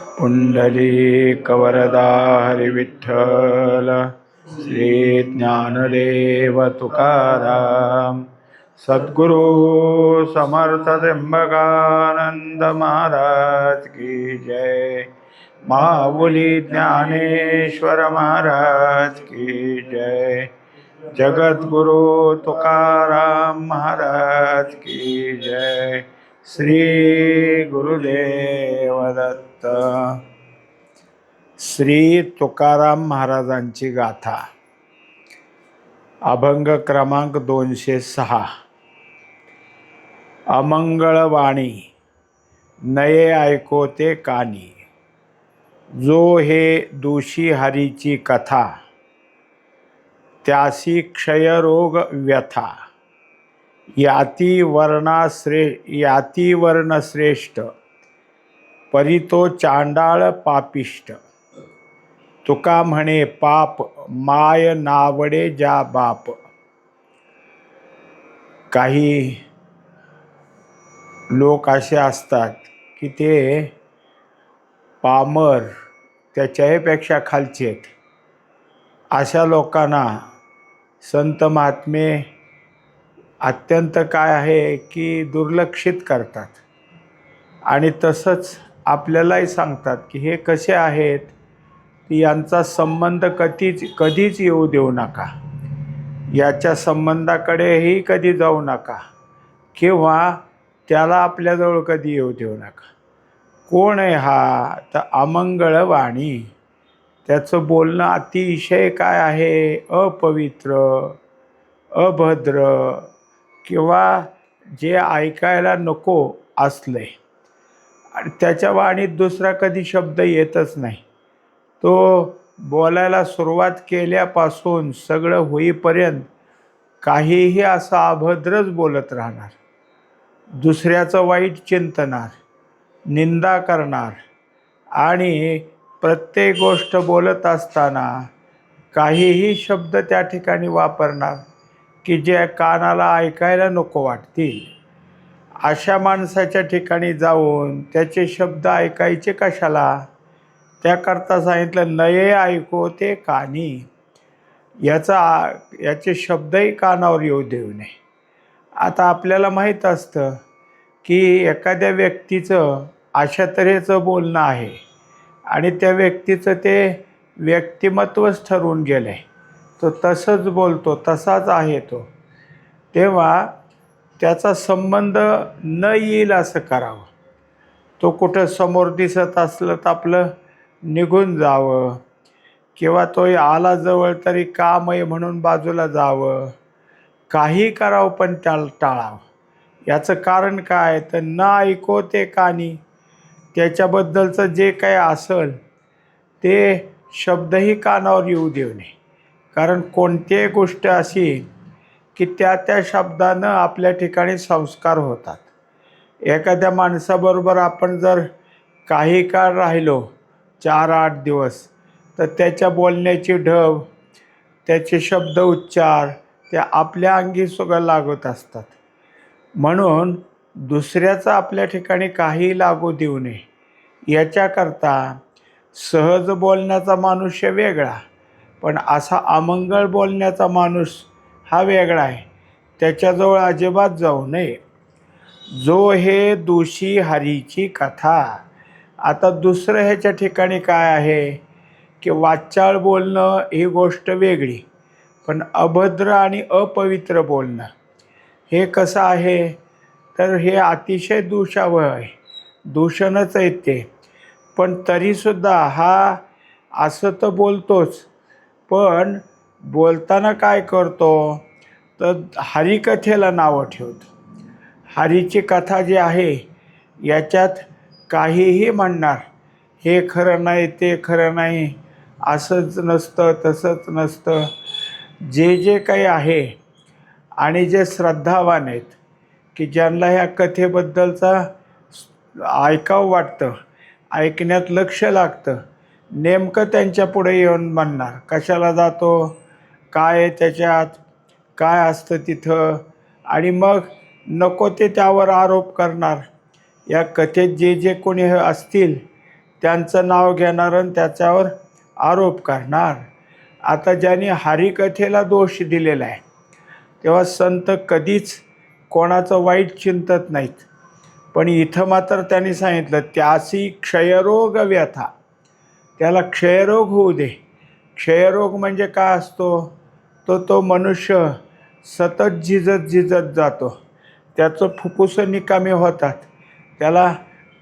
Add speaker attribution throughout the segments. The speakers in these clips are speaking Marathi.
Speaker 1: पुंडलीकवरदा हरिविठ्ठल श्री ज्ञानदेव तुकाराम सद्गुरु समर्थ त्र्यंबकानंद महाराज की जय। माऊली ज्ञानेश्वर महाराज की जय। जगद्गुरु तुकाराम महाराज की जय। श्री गुरुदेव दत्त। श्री तुकाराम महाराजांची गाथा, अभंग क्रमांक 206। अमंगळवाणी नये ऐकोते कानी, जो हे दूषी हरीची कथा, त्यासी क्षयरोग व्यथा। याती वर्ण श्रेष्ठ, परितो चांडाळ पापिष्ट। तुका म्हणे पाप, माय नावडे जा बाप। काही लोक असे असतात की ते पामर, त्याच्यापेक्षा खालचे आहेत। अशा लोकांना संत महात्मे अत्यंत काय आहे की दुर्लक्षित करतात आणि तसंच आपल्यालाही सांगतात की हे कसे आहेत, यांचा संबंध कधीच येऊ देऊ नका, याच्या संबंधाकडेही कधी जाऊ नका किंवा त्याला आपल्याजवळ कधी येऊ देऊ नका। कोण आहे हा? तर अमंगळवाणी। त्याचं बोलणं अतिशय काय आहे, अपवित्र, अभद्र किंवा जे ऐकायला नको असले, आणि त्याच्या वाणीत दुसरा कधी शब्द येतच नाही। तो बोलायला सुरुवात केल्यापासून सगळं होईपर्यंत काहीही असं अभद्रच बोलत राहणार, दुसऱ्याचं वाईट चिंतणार, निंदा करणार आणि प्रत्येक गोष्ट बोलत असताना काहीही शब्द त्या ठिकाणी वापरणार की जे कानाला ऐकायला नको वाटतील। अशा माणसाच्या ठिकाणी जाऊन त्याचे शब्द ऐकायचे कशाला? त्याकरता सांगितलं नये ऐको ते कानी, याचे शब्दही कानावर येऊ देऊ नये। आता आपल्याला माहीत असतं की एखाद्या व्यक्तीचं अशा तऱ्हेचं बोलणं आहे आणि त्या व्यक्तीचं ते व्यक्तिमत्वच ठरवून गेलं आहे, तो तसंच बोलतो, तसाच आहे तो, तेव्हा त्याचा संबंध न येईल असं करावं। तो कुठं समोर दिसत असलं तर आपलं निघून जावं किंवा तो आला जवळ तरी काम आहे म्हणून बाजूला जावं, काही करावं पण त्याला टाळावं। याचं कारण काय? तर न ऐको ते कानी, त्याच्याबद्दलचं जे काही असेल ते शब्दही कानावर येऊ देऊ नये। कारण कोणतीही गोष्ट अशी की त्या शब्दानं आपल्या ठिकाणी संस्कार होतात। एखाद्या माणसाबरोबर आपण जर काही काळ राहिलो, 4-8 दिवस, तर त्याच्या बोलण्याची ढब, त्याचे शब्द उच्चार ते आपल्या अंगी सुद्धा लागत असतात। म्हणून दुसऱ्याचं आपल्या ठिकाणी काही लागू देऊ नये। याच्याकरता सहज बोलण्याचा मनुष्य वेगळा, पण असा अमंगळ बोलण्याचा माणूस हा वेगळा आहे, त्याच्याजवळ अजिबात जाऊ नये। जो हे दूषी हरीची कथा। आता दुसरं ह्याच्या ठिकाणी काय आहे की वाचाळ बोलणं ही गोष्ट वेगळी, पण अभद्र आणि अपवित्र बोलणं हे कसं आहे, तर हे अतिशय दूषावह आहे, दूषणच आहे ते। पण तरीसुद्धा हा असं तर बोलतोच, पण बोलताना काय करतो तर हरिकथेला नावं ठेवतो। हरीची कथा जी आहे याच्यात काहीही म्हणणार, हे खरं नाही, ते खरं नाही, असंच नसतं, तसंच नसतं, जे काही आहे। आणि जे श्रद्धावान आहेत की ज्यांना ह्या कथेबद्दलचा ऐकावं वाटतं, ऐकण्यात लक्ष लागतं, नेमकं त्यांच्या पुढे येऊन म्हणणार कशाला जातो, काय आहे त्याच्यात, काय असतं तिथं, आणि मग नको ते त्यावर आरोप करणार। या कथेत जे कोणी असतील त्यांचं नाव घेणार आणि त्याच्यावर आरोप करणार. आता ज्यांनी हरिकथेला दोष दिलेला आहे तेव्हा संत कधीच कोणाचं वाईट चिंतत नाहीत. पण इथं मात्र त्यांनी सांगितलं त्यासी क्षयरोग व्यथा, त्याला क्षयरोग होऊ दे. क्षयरोग म्हणजे काय असतो? तो मनुष्य सतत झिजत जातो, त्याचं फुफ्फुसं निकामी होतात, त्याला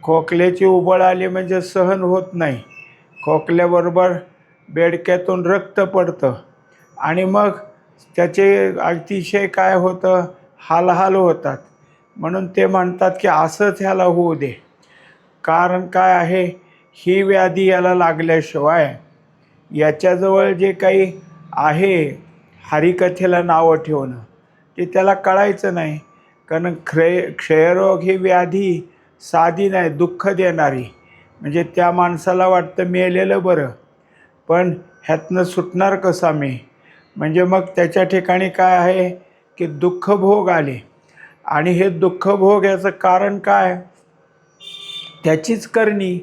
Speaker 1: खोकल्याची उबळ आली म्हणजे सहन होत नाही, खोकल्याबरोबर बेडक्यातून रक्त पडतं आणि मग त्याचे अतिशय काय होतं, हाल होतात. म्हणून ते म्हणतात की असंच ह्याला होऊ दे. कारण काय आहे, ही व्याधी याला लागल्याशिवाय याच्याजवळ जे काही आहे हरिकथेला नावं ठेवणं ते त्याला कळायचं नाही. कारण क्षयरोग ही व्याधी साधी नाही, दुःख देणारी. म्हणजे त्या माणसाला वाटतं मेलेलं बरं, पण ह्यातनं सुटणार कसा मी? म्हणजे मग त्याच्या ठिकाणी काय आहे की दुःख भोग आले. आणि हे दुःख भोग याचं कारण काय? त्याचीच करणी.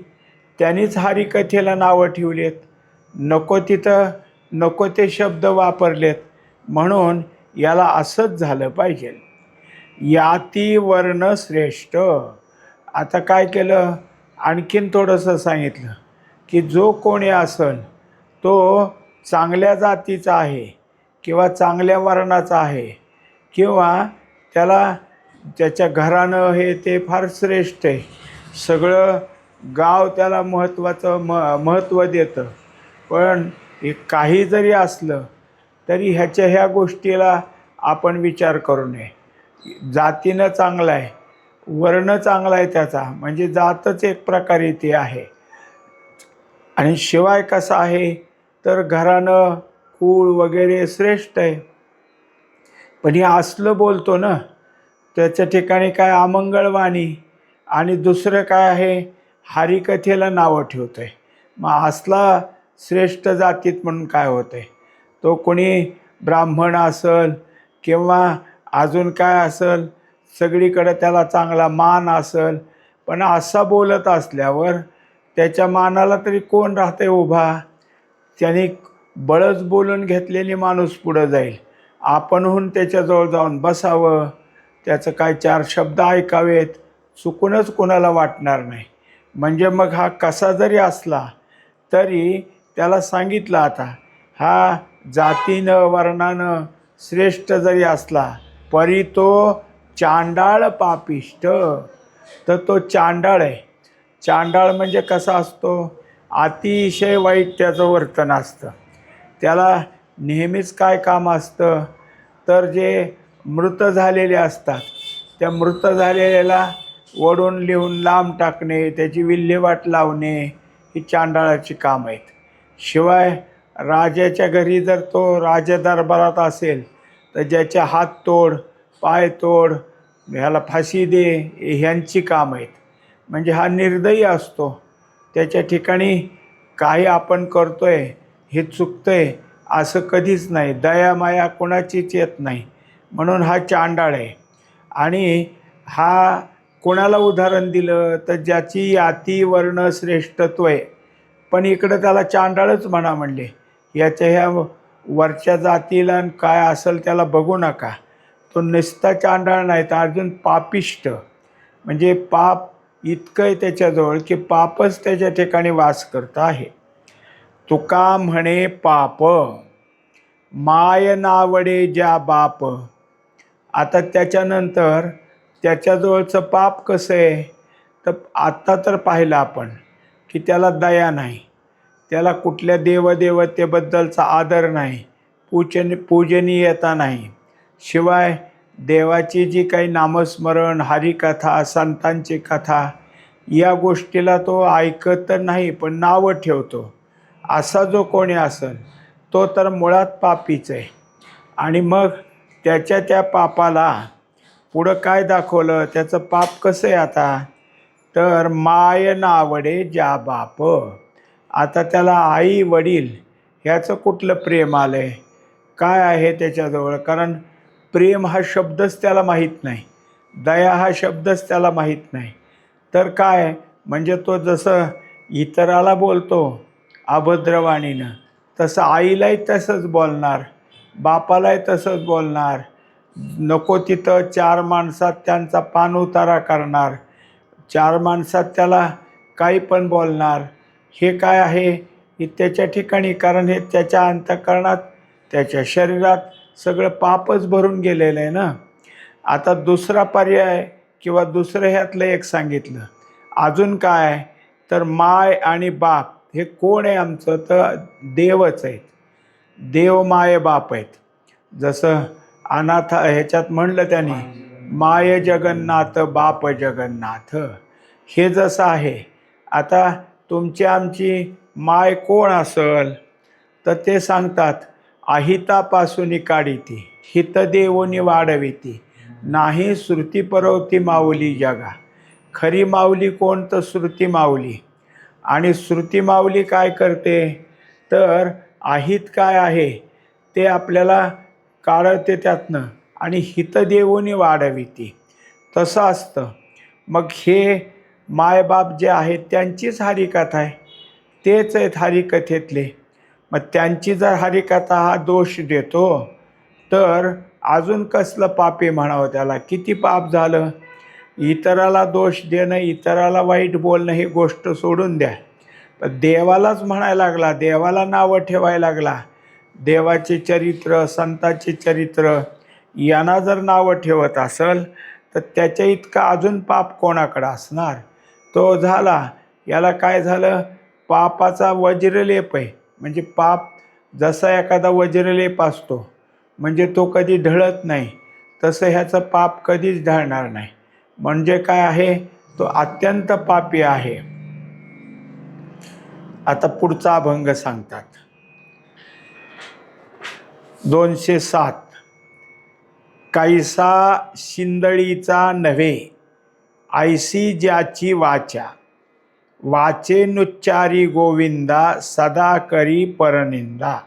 Speaker 1: त्यांनीच हरिकथेला नावं ठेवलेत, नको तिथं नको ते शब्द वापरलेत. म्हणून याला असंच झालं पाहिजे. याती वर्ण श्रेष्ठ. आता काय केलं, आणखीन थोडंसं सांगितलं की जो कोणी असेल तो चांगल्या जातीचा आहे किंवा चांगल्या वर्णाचा आहे किंवा त्याला त्याच्या घरानं हे ते फार श्रेष्ठ आहे, सगळं गाव त्याला महत्त्व देतं. पण हे काही जरी असलं तरी ह्या गोष्टीला आपण विचार करू नये. जातीनं चांगला आहे, वर्ण चांगला आहे त्याचा, म्हणजे जातच एक प्रकारे ते आहे. आणि शिवाय कसं आहे तर घरानं कुळ वगैरे श्रेष्ठ आहे. पण हे असलं बोलतो ना, त्याच्या ठिकाणी काय अमंगळवाणी आणि दुसरं काय आहे हरिकथेला नावं ठेवतं आहे. मग असला श्रेष्ठ जातीत म्हणून काय होतं आहे? तो कोणी ब्राह्मण असेल किंवा अजून काय असेल, सगळीकडे त्याला चांगला मान असेल, पण असा बोलत असल्यावर त्याच्या मानाला तरी कोण राहते उभा? त्याने बळच बोलून घेतलेली माणूस पुढं जाईल. आपणहून त्याच्याजवळ जाऊन बसावं, त्याचं काय चार शब्द ऐकावेत, चुकूनच कोणाला वाटणार नाही. म्हणजे मग हा कसा जरी असला तरी त्याला सांगितलं, आता हा जातीनं वर्णानं श्रेष्ठ जरी असला परी तो चांडाळ पापिष्ट, तर तो चांडाळ आहे. चांडाळ म्हणजे कसा असतो? अतिशय वाईट त्याचं वर्तन असतं. त्याला नेहमीच काय काम असतं तर जे मृत झालेले असतात त्या मृत झालेल्याला ओढून लिहून लांब टाकणे, त्याची विल्हेवाट लावणे, ही चांडाळाची काम आहेत. शिवाय राजाच्या घरी जर तो राजदरबारात असेल तर ज्याचे हात तोड, पाय तोड, ह्याला फाशी दे, ह्यांची काम आहेत. म्हणजे हा निर्दयी असतो. त्याच्या ठिकाणी काही आपण करतोय हे चुकतंय असं कधीच नाही, दयामाया कोणाचीच येत नाही. म्हणून हा चांडाळ आहे. आणि हा कोणाला उदाहरण दिलं तर ज्याची याती वर्ण श्रेष्ठत्व आहे, पण इकडं त्याला चांडाळच म्हणा म्हणले. याच्या ह्या वरच्या जातीला काय असेल त्याला बघू नका. तो नुसता चांडाळ नाही तर अजून पापिष्ट, म्हणजे पाप इतकं आहे त्याच्याजवळ की पापच त्याच्या ठिकाणी वास करत आहे. तुका म्हणे पाप माय नावडे ज्या बाप. आता त्याच्यानंतर त्याच्याजवळचं पाप कसं आहे तर आत्ता तर पाहिलं आपण की त्याला दया नाही, त्याला कुठल्या देवदेवतेबद्दलचा आदर नाही, पूजनीयता नाही. शिवाय देवाची जी काही नामस्मरण, हरिकथा, संतांची कथा, या गोष्टीला तो ऐकत तर नाही पण नावं ठेवतो. असा जो कोणी असेल तो तर मुळात पापीच आहे. आणि मग त्याच्या त्या पापाला पुढं काय दाखवलं, त्याचं पाप कसं आहे आता तर माय नावडे ज्या बाप. आता त्याला आई वडील ह्याचं कुठलं प्रेम आलं आहे, काय आहे त्याच्याजवळ? कारण प्रेम हा शब्दच त्याला माहीत नाही, दया हा शब्दच त्याला माहीत नाही. तर काय म्हणजे तो जसं इतराला बोलतो अभद्रवाणीनं, तसं आईलाही तसंच बोलणार, बापालाही तसंच बोलणार. नको तिथं 4 माणसात त्यांचा पाणउतारा करणार, 4 माणसात त्याला काही पण बोलणार. हे काय आहे की त्याच्या ठिकाणी, कारण हे त्याच्या अंतःकरणात, त्याच्या शरीरात सगळं पापच भरून गेलेलं आहे ना. आता दुसरा पर्याय किंवा दुसरं ह्यातलं एक सांगितलं. अजून काय, तर माय आणि बाप हे कोण आहे आमचं, तर देवच आहेत. देव माय बाप आहेत. जसं अनाथ ह्याच्यात म्हणलं त्यांनी, माय जगन्नाथ बाप जगन्नाथ. हे जसं आहे. आता तुमची आमची माय कोण असल, तर ते सांगतात अहितापासून काढिती हित देवोनी वाढविती, नाही श्रुती परवती माऊली जगा. खरी माऊली कोण, तर श्रुती माऊली. आणि श्रुती माऊली काय करते, तर अहित काय आहे ते आपल्याला काढते त्यातनं, आणि हितदेवोनी वाढविती. तसं असतं. मग हे मायबाप जे आहेत त्यांचीच हरिकथा आहे, तेच आहेत हरिकथेतले. मग त्यांची जर हरिकथा हा दोष देतो, तर अजून कसलं पापी म्हणावं त्याला. किती पाप झालं. इतराला दोष देणं, इतराला वाईट बोलणं ही गोष्ट सोडून द्या. पण देवालाच म्हणायला लागला, देवाला नावं ठेवायला लागला, देवाचे चरित्र, संताचे चरित्र यांना जर नावं ठेवत असेल, तर त्याच्या इतका अजून पाप कोणाकडं असणार. तो झाला, याला काय झालं, पापाचा वज्रलेप आहे. म्हणजे पाप जसा एखादा वज्रलेप असतो, म्हणजे तो कधी ढळत नाही, तसं ह्याचं पाप कधीच ढळणार नाही. म्हणजे काय आहे, तो अत्यंत पापी आहे. आता पुढचा अभंग सांगतात. 207. कैसा शिंदळीचा नव्हे, ऐसी ज्याची वाचा, वाचे नुच्चारी गोविंदा, सदा करी परनिंदा.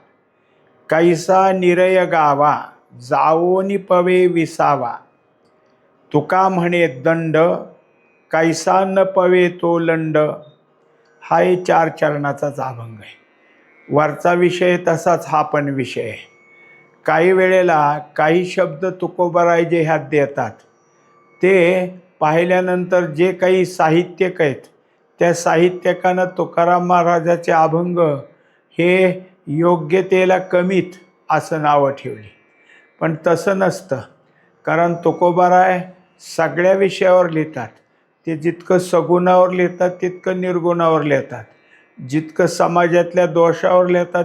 Speaker 1: कैसा निरय गावा, जावोनी पवे विसावा, तुका म्हणे दंड, कैसा न पवे तो लंड. हा 4 चरणाचाच अभंग आहे. वरचा विषय तसाच हा पण विषय आहे. काही वेळेला काही शब्द तुकोबाराय जे ह्यात देतात, ते पाहिल्यानंतर जे काही साहित्यिक आहेत, त्या साहित्यिकानं तुकाराम महाराजाचे अभंग हे योग्यतेला कमीत असं नावं ठेवली. पण तसं नसतं. कारण तुकोबाराय सगळ्या विषयावर लिहितात. ते जितकं सगुणावर लिहितात तितकं निर्गुणावर लिहितात, जितकं समाजातल्या दोषावर लिहितात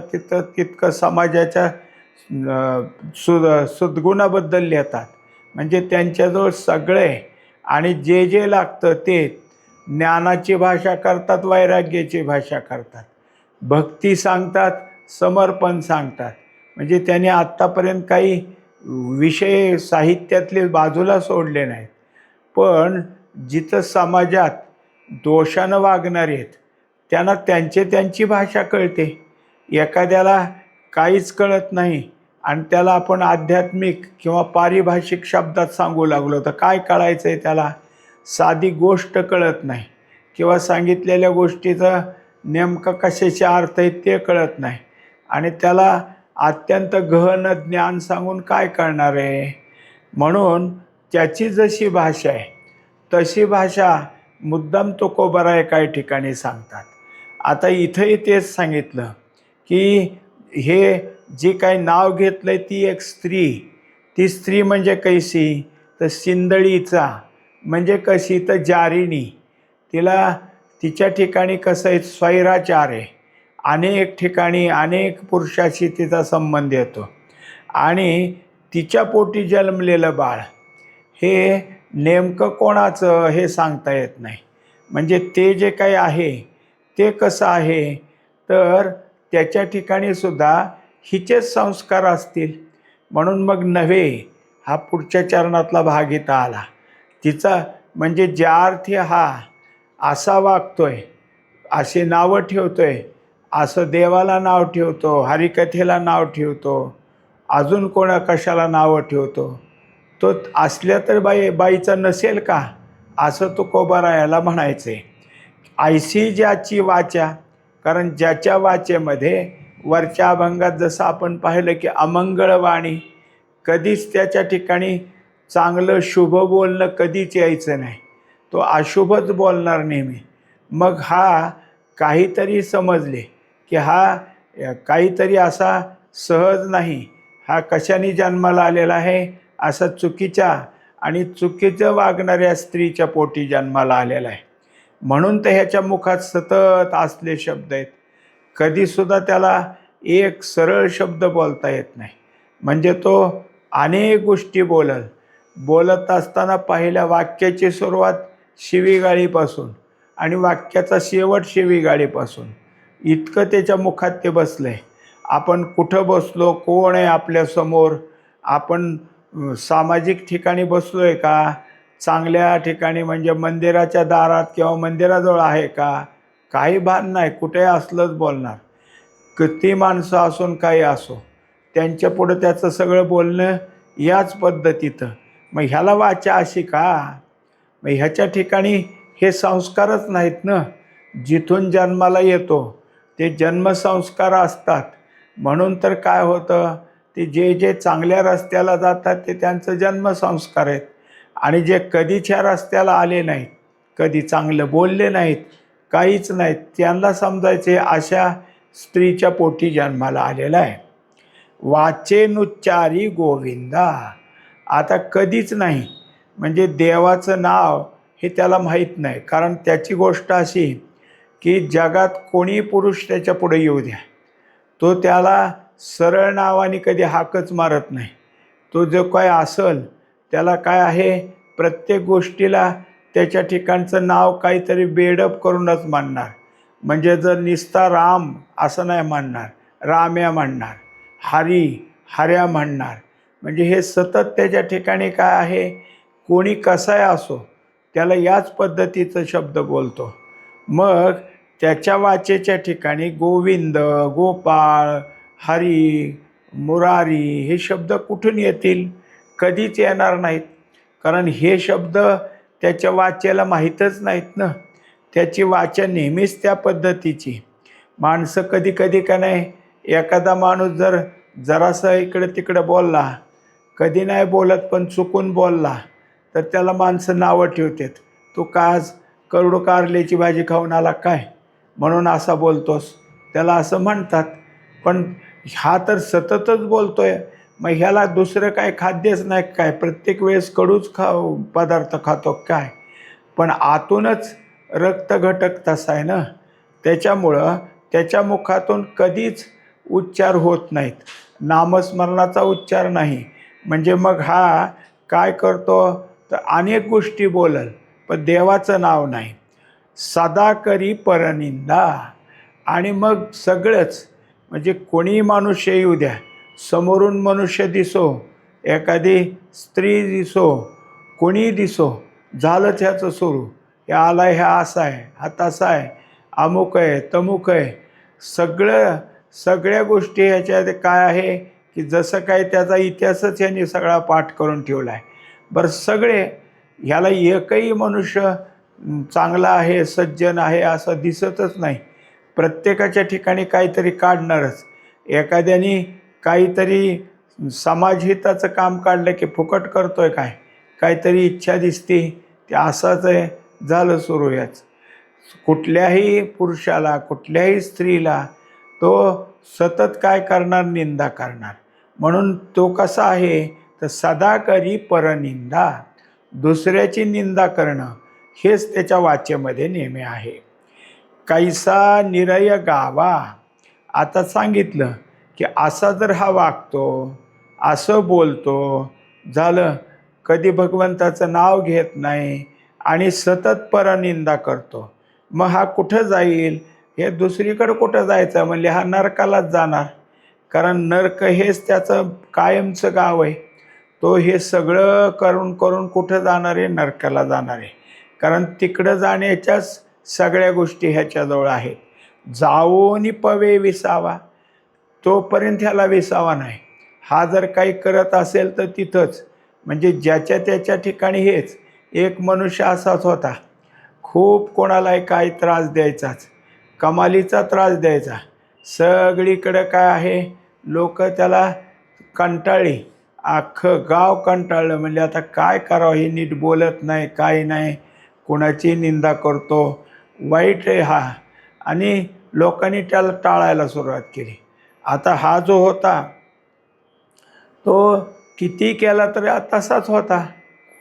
Speaker 1: तितकं समाजाच्या सद्गुणाबद्दल लिहितात. म्हणजे त्यांच्याजवळ सगळे, आणि जे जे लागतं ते ज्ञानाची भाषा करतात, वैराग्याची भाषा करतात, भक्ती सांगतात, समर्पण सांगतात. म्हणजे त्यांनी आत्तापर्यंत काही विषय साहित्यातले बाजूला सोडले नाहीत. पण जिथं समाजात दोषानं वागणारे आहेत त्यांना त्यांची भाषा कळते. एखाद्याला काहीच कळत नाही आणि त्याला आपण आध्यात्मिक किंवा पारिभाषिक शब्दात सांगू लागलो तर काय कळायचं आहे त्याला. साधी गोष्ट कळत नाही किंवा सांगितलेल्या गोष्टीचं नेमकं कशाचे अर्थ आहे ते कळत नाही, आणि त्याला अत्यंत गहन ज्ञान सांगून काय करणार आहे. म्हणून त्याची जशी भाषा आहे तशी भाषा मुद्दाम तुकोबाराय काही ठिकाणी सांगतात. आता इथंही तेच सांगितलं की हे जे काही नाव घेतलं आहे ती एक स्त्री, ती स्त्री म्हणजे कैसी, तर शिंदळीचा म्हणजे कशी, तर जारिणी. तिला तिच्या ठिकाणी कसं आहे, स्वैराचार आहे. अनेक ठिकाणी अनेक पुरुषाशी तिचा संबंध येतो, आणि तिच्या पोटी जन्मलेलं बाळ हे नेमकं कोणाचं हे सांगता येत नाही. म्हणजे ते जे काही आहे ते कसं आहे, तर त्याच्या ठिकाणी सुद्धा हिचेच संस्कार असतील. म्हणून मग नव्हे हा पुढच्या चरणातला भाग इथं आला. तिचा म्हणजे ज्या अर्थी हा असा वागतोय, असे नावं ठेवतोय, असं देवाला नाव ठेवतो, हरिकथेला नाव ठेवतो, अजून कोणा कशाला नावं ठेवतो, तो असल्या तर बाईचा नसेल का, असं तुकोबारायाला म्हणायचं आहे. ऐशी ज्याची वाचा, कारण ज्याच्या वाचेमध्ये वरच्या अभंगात जसं आपण पाहिलं की अमंगळवाणी, कधीच त्याच्या ठिकाणी चांगलं शुभ बोलणं कधीच यायचं नाही, तो अशुभच बोलणार नेहमी. मग हा काहीतरी समजले की हा काहीतरी असा सहज नाही, हा कशाने जन्माला आलेला आहे, असा चुकीच्या आणि चुकीचं वागणाऱ्या स्त्रीच्या पोटी जन्माला आलेला आहे. म्हणून तर ह्याच्या मुखात सतत असले शब्द आहेत. कधीसुद्धा त्याला एक सरळ शब्द बोलता येत नाही. म्हणजे तो अनेक गोष्टी बोलत असताना पहिल्या वाक्याची सुरुवात शिवीगाळीपासून आणि वाक्याचा शेवट शिवीगाळीपासून, इतकं त्याच्या मुखात ते बसलं आहे. आपण कुठं बसलो, कोण आहे आपल्यासमोर, आपण सामाजिक ठिकाणी बसलो आहे का, चांगल्या ठिकाणी म्हणजे मंदिराच्या दारात किंवा मंदिराजवळ आहे का, काही भान नाही, कुठे असलंच बोलणार. किती माणसं असून काही असो, त्यांच्यापुढं त्याचं सगळं बोलणं याच पद्धतीचं. मग ह्याला वाचा अशी का? मग ह्याच्या ठिकाणी हे संस्कारच नाहीत ना. जिथून जन्माला येतो ते जन्मसंस्कार असतात. म्हणून तर काय होतं, ते जे जे चांगल्या रस्त्याला जातात ते त्यांचं जन्मसंस्कार आहेत, आणि जे कधीच ह्या रस्त्याला आले नाहीत, कधी चांगलं बोलले नाहीत, काहीच नाहीत, त्यांना समजायचे अशा स्त्रीच्या पोटी जन्माला आलेला आहे. वाचेनुच्चारी गोविंदा. आता कधीच नाही, म्हणजे देवाचं नाव हे त्याला माहीत नाही. कारण त्याची गोष्ट अशी की जगात कोणी पुरुष त्याच्या पुढे येऊ द्या, तो त्याला सरळ नावाने कधी हाकच मारत नाही. तो जो काय असेल त्याला काय आहे, प्रत्येक गोष्टीला त्याच्या ठिकाणचं नाव काहीतरी बेडअप करूनच मानणार. म्हणजे जर निस्ता राम असं नाही म्हणणार, राम्या म्हणणार, हऱ्या म्हणणार. म्हणजे हे सतत त्याच्या ठिकाणी काय आहे, कोणी कसाही असो त्याला याच पद्धतीचं शब्द बोलतो. मग त्याच्या वाचेच्या ठिकाणी गोविंद, गोपाळ, हरी, मुरारी हे शब्द कुठून येतील? कधीच येणार नाहीत. कारण हे शब्द त्याच्या वाचेला माहीतच नाहीत ना. त्याची वाचा नेहमीच त्या पद्धतीची. माणसं कधी कधी का नाही, एखादा माणूस जर जरासं इकडं तिकडं बोलला, कधी नाही बोलत पण चुकून बोलला, तर त्याला माणसं नावं ठेवतात. तू का आज करोडो कारल्याची भाजी खाऊन आला काय, म्हणून असा बोलतोस, त्याला असं म्हणतात. पण हा तर सततच बोलतोय, मग ह्याला दुसरं काय खाद्यच नाही काय, प्रत्येक वेळेस कडूच पदार्थ खातो काय? पण आतूनच रक्त घटक तसा आहे ना. त्याच्यामुळं त्याच्या मुखातून कधीच उच्चार होत नाहीत, नामस्मरणाचा उच्चार नाही. म्हणजे मग हा काय करतो, तर अनेक गोष्टी बोलल पण देवाचं नाव नाही. सदा करी परनिंदा. आणि मग सगळंच, म्हणजे कोणी मनुष्य येऊ द्या, समोरून मनुष्य दिसो, एखादी स्त्री दिसो, कोणी दिसो, झालंच ह्याचं सुरू, हे आलाय, ह्या असा आहे, हा तसा आहे, अमुक आहे, तमुक आहे. सगळ्या गोष्टी ह्याच्यात काय आहे की जसं काय त्याचा इतिहासच यांनी सगळा पाठ करून ठेवला आहे. बरं, सगळे ह्याला एकही मनुष्य चांगला आहे, सज्जन आहे असं दिसतच नाही. प्रत्येकाच्या ठिकाणी काहीतरी काढणारच. एखाद्याने काहीतरी समाजहिताचं काम काढलं की फुकट करतोय काय, काहीतरी इच्छा दिसते, ते असंच आहे, झालं सुरू. याच कुठल्याही पुरुषाला, कुठल्याही स्त्रीला तो सतत काय करणार, निंदा करणार. म्हणून तो कसा आहे, तर सदा करी परनिंदा. दुसऱ्याची निंदा करणं हेच त्याच्या वाचेमध्ये नेहमी आहे. कैसा निरय गावा. आता सांगितलं की असा जर हा वागतो, असं बोलतो, झालं, कधी भगवंताचं नाव घेत नाही आणि सतत परनिंदा करतो, मग हा कुठं जाईल? हे दुसरीकडं कुठं जायचं म्हणले, हा नरकालाच जाणार. कारण नरक हेच त्याचं कायमचं गाव आहे. तो हे सगळं करून करून कुठं जाणार आहे? नरकाला जाणार आहे. कारण तिकडं जाण्याच्याच सगळ्या गोष्टी ह्याच्याजवळ आहेत. जावोनी पवे विसावा, तोपर्यंत ह्याला विसावा नाही. हा जर काही करत असेल तर तिथंच, म्हणजे ज्याच्या त्याच्या ठिकाणी हेच. एक मनुष्य असाच होता, खूप कोणालाही काही त्रास द्यायचाच, कमालीचा त्रास द्यायचा. सगळीकडं काय आहे, लोक त्याला कंटाळली, अख्खं गाव कंटाळलं. म्हणजे आता काय करावं, हे नीट बोलत नाही, काही नाही, कोणाची निंदा करतो, वाईट आहे हा. आणि लोकांनी त्याला टाळायला सुरुवात केली. आता हा जो होता तो किती केला तरी तसाच होता.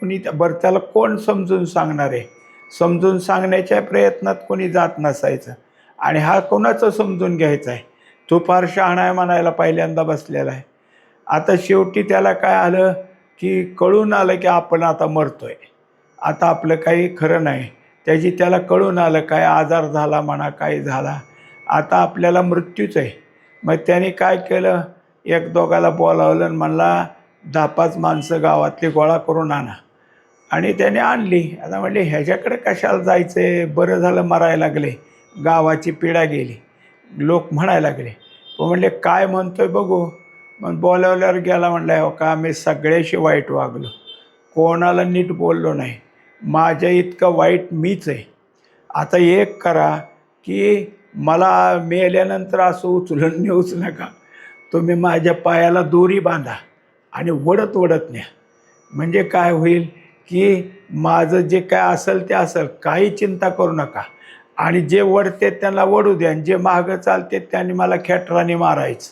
Speaker 1: कोणी बरं त्याला कोण समजून सांगणार आहे? समजून सांगण्याच्या प्रयत्नात कोणी जात नसायचं. आणि हा कोणाचं समजून घ्यायचा आहे? तो फार शहाणा आहे म्हणायला पहिल्यांदा बसलेला आहे. आता शेवटी त्याला काय आलं, की कळून आलं की आपण आता मरतोय, आता आपलं काही खरं नाही. त्याला कळून आलं, काय आजार झाला म्हणा, काय झाला, आता आपल्याला मृत्यूच आहे. मग त्याने काय केलं, एक दोघाला बोलावलं आणि म्हणला 10-5 माणसं गावातली गोळा करून आणा. आणि त्याने आणली. आता म्हणले ह्याच्याकडे कशाला जायचं आहे, बरं झालं मरायला लागले, गावाची पिढा गेली. लोक म्हणायला लागले. पण म्हणले काय म्हणतोय बघू. मग बोलावल्यावर गेला. म्हणला हो का, मी सगळ्याशी वाईट वागलो, कोणाला नीट बोललो नाही, माझ्या इतकं वाईट मीच आहे. आता एक करा, की मला मेल्यानंतर असं उचलून नेऊच नका, तुम्ही माझ्या पायाला दोरी बांधा आणि वडत वडत न्या. म्हणजे काय होईल, की माझं जे काय असेल ते असेल, काही चिंता करू नका. आणि जे वडते त्यांना वडू द्या, आणि जे मागं चालते त्यांनी मला खेटराने मारायचं.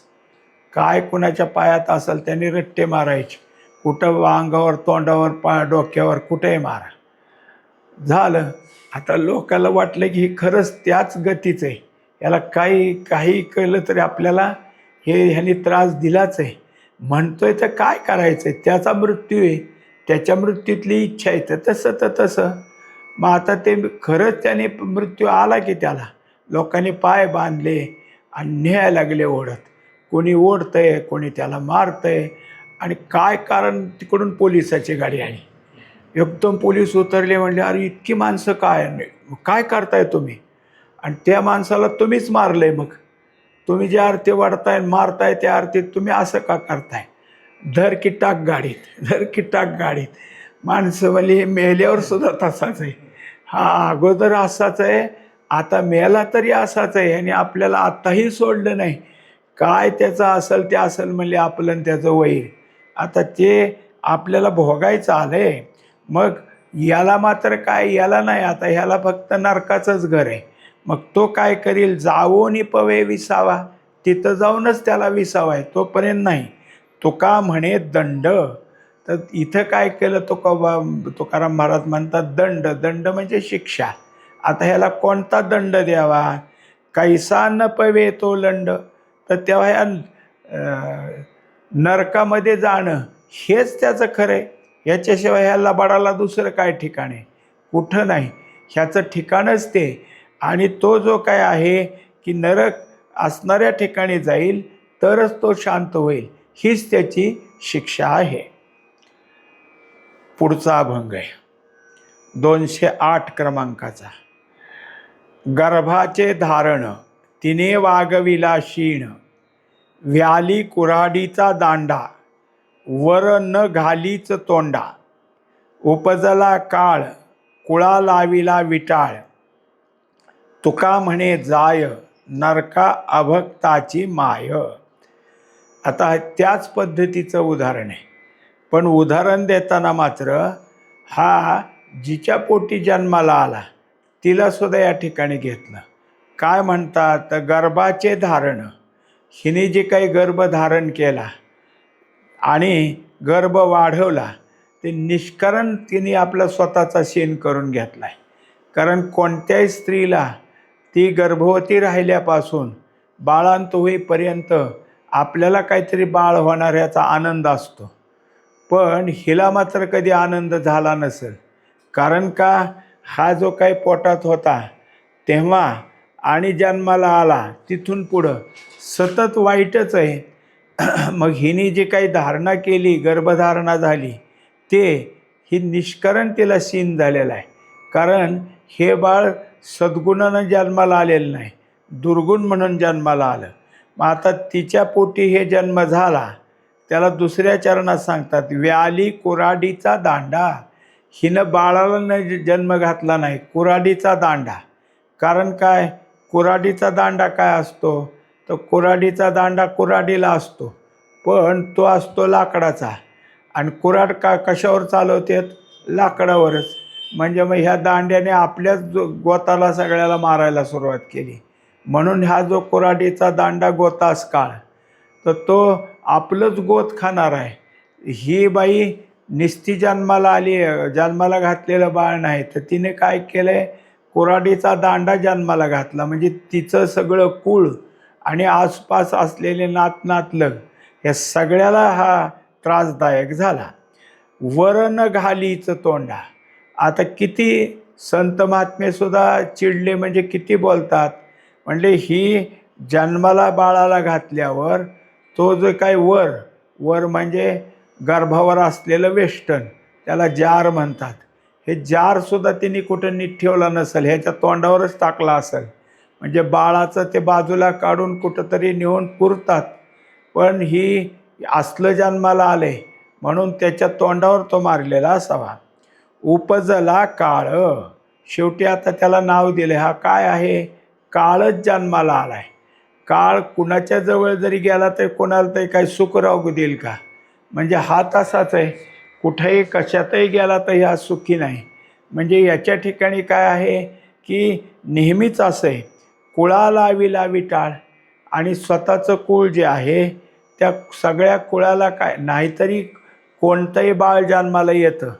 Speaker 1: काय कुणाच्या पायात असेल त्यांनी रट्टे मारायचे, कुठं अंगावर, तोंडावर, डोक्यावर, कुठेही मारा. झालं. आता लोकांना वाटलं की हे खरंच त्याच गतीचं आहे, याला काही केलं तरी आपल्याला ह्याने त्रास दिलाच आहे. म्हणतोय तर काय करायचं आहे, त्याचा मृत्यू आहे, त्याच्या मृत्यूतली इच्छा आहे, तर तसं. मग आता ते खरंच त्याने मृत्यू आला की त्याला लोकांनी पाय बांधले आणि न्यायला लागले ओढत. कोणी ओढतंय, कोणी त्याला मारतंय. आणि काय कारण, तिकडून पोलिसाची गाडी आली. एकदम पोलीस उतरले. म्हणले अरे इतकी माणसं काय नाही, काय करताय तुम्ही? आणि त्या माणसाला तुम्हीच मारलंय. मग तुम्ही जे आरती वाढताय मारताय त्या आरतीत तुम्ही असं का करताय? धर की टाक गाडीत, धर की टाक गाडीत. माणसं म्हणली हे मेल्यावर सुद्धा तसाच आहे, हा अगोदर असाच आहे, आता मेला तरी असाच आहे, आणि आपल्याला आत्ताही सोडलं नाही. काय त्याचं असेल ते असेल म्हणले, आपलं आणि त्याचं वैर आता ते आपल्याला भोगायचं आलंय. मग याला मात्र काय, याला नाही, आता ह्याला फक्त नरकाचंच घर आहे. मग तो काय करील, जावोनी पवे विसावा, तिथं जाऊनच त्याला विसावा आहे, तोपर्यंत नाही. तुका म्हणे दंड. तर इथं काय केलं, तुकाराम महाराज म्हणतात दंड. दंड म्हणजे शिक्षा. आता ह्याला कोणता दंड द्यावा? कैसा न पवे तो लंड. तर तेव्हा ह्या नरकामध्ये जाणं हेच त्याचं खरं आहे. याच्याशिवाय ह्या लबाडाला दुसरं काय ठिकाण आहे? कुठं नाही. ह्याचं ठिकाणच ते. आणि तो जो काय आहे की नरक असणाऱ्या ठिकाणी जाईल तरच तो शांत होईल, हीच त्याची शिक्षा आहे. पुढचा अभंग आहे 208 क्रमांकाचा. गर्भाचे धारण तिने वागविला शीण, व्याली कुऱ्हाडीचा दांडा, वर न घालीच तोंडा, उपजला काळ कुळा लाविला विटाळ, तुका म्हणे जाय नरका अभक्ताची माय. आता त्याच पद्धतीचं उदाहरण आहे, पण उदाहरण देताना मात्र हा जिच्या पोटी जन्माला आला तिलासुद्धा या ठिकाणी घेतलं. काय म्हणतात, तर गर्भाचे धारण, हिने जे काही गर्भ धारण केला आणि गर्भ वाढवला ते निष्करण तिने आपला स्वतःचा शेण करून घेतला आहे. कारण कोणत्याही स्त्रीला ती गर्भवती राहिल्यापासून बाळांत होईपर्यंत आपल्याला काहीतरी बाळ होणार याचा आनंद असतो, पण हिला मात्र कधी आनंद झाला नसेल. कारण का, हा जो काही पोटात होता तेव्हा आणि जन्माला आला तिथून पुढं सतत वाईटच आहे. मग हिने जे काही धारणा केली, गर्भधारणा झाली, ते ही निष्करण तिला सीन झालेलं आहे. कारण हे बाळ सद्गुणानं जन्माला आलेलं नाही, दुर्गुण म्हणून जन्माला आलं. मग आता तिच्या पोटी हे जन्म झाला, त्याला दुसऱ्या चरणात सांगतात व्याली कुऱ्हाडीचा दांडा. हिनं बाळाला न जन्म घातला नाही, कुऱ्हाडीचा दांडा. कारण काय, कुऱ्हाडीचा दांडा काय असतो, तर कुऱ्हाडीचा दांडा कुऱ्हाडीला असतो, पण तो असतो लाकडाचा. आणि कुऱ्हाड कशावर चालवतात, लाकडावरच. म्हणजे मग ह्या दांड्याने आपल्याच गोताला सगळ्याला मारायला सुरुवात केली. म्हणून हा जो कुऱ्हाडीचा दांडा गोतास काळ, तर तो आपलंच गोत खाणार आहे. ही बाई निस्ती जन्माला आली, जन्माला घातलेलं बाळ नाही, तर तिने काय केलं आहे, कुऱ्हाडीचा दांडा जन्माला घातला. म्हणजे तिचं सगळं कुळ आणि आसपास असलेले नातनातलग या सगळ्याला हा त्रासदायक झाला. वरण घालीचं तोंडा. आता किती संत महात्मेसुद्धा चिडले, म्हणजे किती बोलतात. म्हणजे ही जन्माला बाळाला घातल्यावर तो जो काही वर म्हणजे गर्भावर असलेलं वेष्टन, त्याला जार म्हणतात. हे जारसुद्धा तिने कुठं नीट ठेवला नसेल, ह्याच्या तोंडावरच टाकला असेल. म्हणजे बाळाचं ते बाजूला काढून कुठंतरी नेऊन पुरतात, पण ही असलं जन्माला आले म्हणून त्याच्या तोंडावर तो मारलेला असावा. उपजला काळ. शेवटी आता त्याला नाव दिले. हा काय आहे, काळच जन्माला आलाय. काळ कुणाच्या जवळ जरी गेला तर कोणाला तरी काही सुख राहू देईल का. म्हणजे हा तसाच आहे, कुठेही कशातही गेला तर हा सुखी नाही. म्हणजे याच्या ठिकाणी काय आहे की नेहमीच असं आहे, कुळाला लावी टाळ. आणि स्वतःचं कुळ जे आहे त्या सगळ्या कुळाला काय, नाहीतरी कोणतंही बाळ जन्माला येतं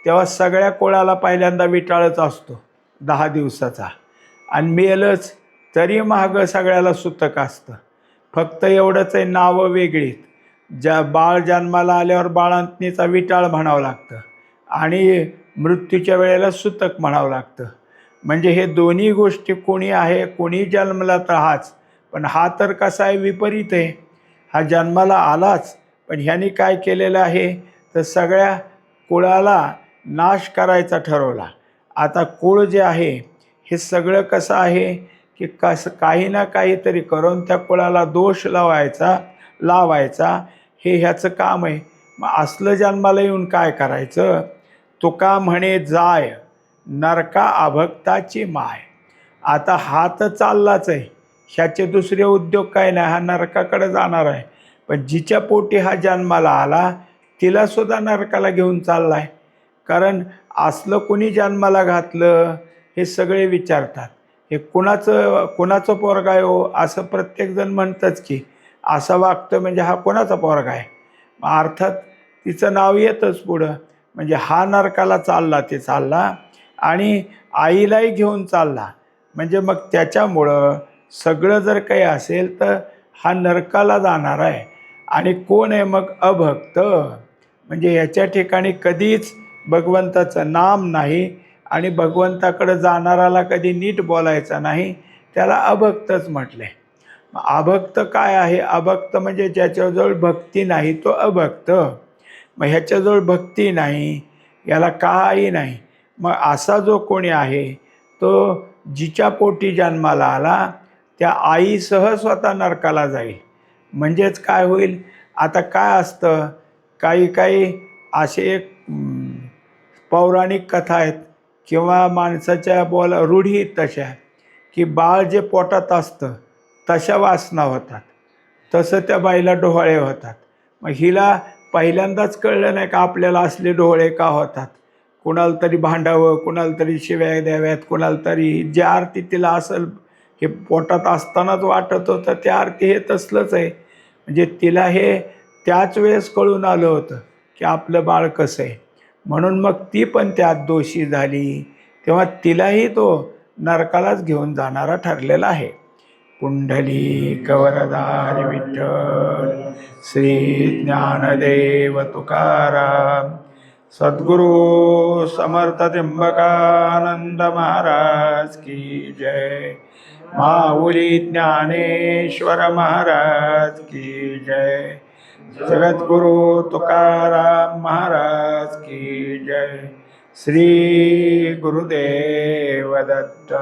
Speaker 1: तेव्हा सगळ्या कुळाला पहिल्यांदा विटाळच असतो 10 दिवसाचा. आणि मेलच तरी मागं सगळ्याला सुतक असतं. फक्त एवढंच आहे, नावं वेगळीत. बाळ जन्माला आल्यावर बाळांतनीचा विटाळ म्हणावं लागतं आणि मृत्यूच्या वेळेला सुतक म्हणावं लागतं. म्हणजे हे दोन्ही गोष्टी कोणी आहे, कोणी जन्मला तर हाच. पण हा तर कसा आहे, विपरीत आहे. हा जन्माला आलाच, पण ह्याने काय केलेलं आहे, तर सगळ्या कुळाला नाश करायचा ठरवला. आता कुळ जे आहे हे सगळं कसं आहे की काही ना काहीतरी करून त्या कुळाला दोष लावायचा हे ह्याचं काम आहे. मग असलं जन्माला येऊन काय करायचं. तुका म्हणे जाय नरका अभक्ताची माय. आता हा तर चाललाच आहे, ह्याचे दुसरे उद्योग काय नाही, हा नरकाकडे जाणार आहे. पण जिच्या पोटी हा जन्माला आला तिलासुद्धा नरकाला घेऊन चालला आहे. कारण असलं कुणी जन्माला घातलं हे सगळे विचारतात. हे कुणाचं पोरगा आहे हो, असं प्रत्येकजण म्हणतंच की असं वागतं म्हणजे हा कोणाचा पोरगा आहे. अर्थात तिचं नाव येतच पुढं. म्हणजे हा नरकाला चालला आणि आईलाही घेऊन चालला. म्हणजे मग त्याच्यामुळं सगळं जर काही असेल तर हा नरकाला जाणार आहे. आणि कोण आहे मग, अभक्त. म्हणजे याच्या ठिकाणी कधीच भगवंताचं नाम नाही आणि भगवंताकडे जाणाराला कधी नीट बोलायचा नाही, त्याला अभक्तच म्हटले. अभक्त काय आहे, अभक्त म्हणजे ज्याच्याजवळ भक्ती नाही तो अभक्त. मग ह्याच्याजवळ भक्ती नाही, याला काही नाही. मग असा जो कोणी आहे तो जिच्या पोटी जन्माला आला त्या आईसह स्वतः नरकाला जाईल. म्हणजेच काय होईल, आता काय असतं, काही असे एक पौराणिक कथा आहेत किंवा माणसाच्या रूढी तशा, की बाळ जे पोटात असतं तशा वासना होतात, तसं त्या बाईला डोहाळे होतात. मग हिला पहिल्यांदाच कळलं नाही का आपल्याला असले डोहाळे का होतात. कुणाला तरी भांडावं, कुणाला तरी शिव्या द्याव्यात, कुणाला तरी जी आरती तिला असेल हे पोटात असतानाच वाटत होतं, त्या आरती हे तसलंच आहे. म्हणजे तिला हे त्याच वेळेस कळून आलं होतं की आपलं बाळ कसं आहे. म्हणून मग ती पण त्यात दोषी झाली, तेव्हा तिलाही तो नरकालाच घेऊन जाणारा ठरलेला आहे. पुंडलिक वरदारी विठ्ठल श्री ज्ञानदेव तुकाराम सद्गुरु समर्थ त्र्यंबकानंद महाराज की जय. माऊली ज्ञानेश्वर महाराज की जय. जगद्गुरु तुकाराम महाराज की जय. श्री गुरुदेव दत्त.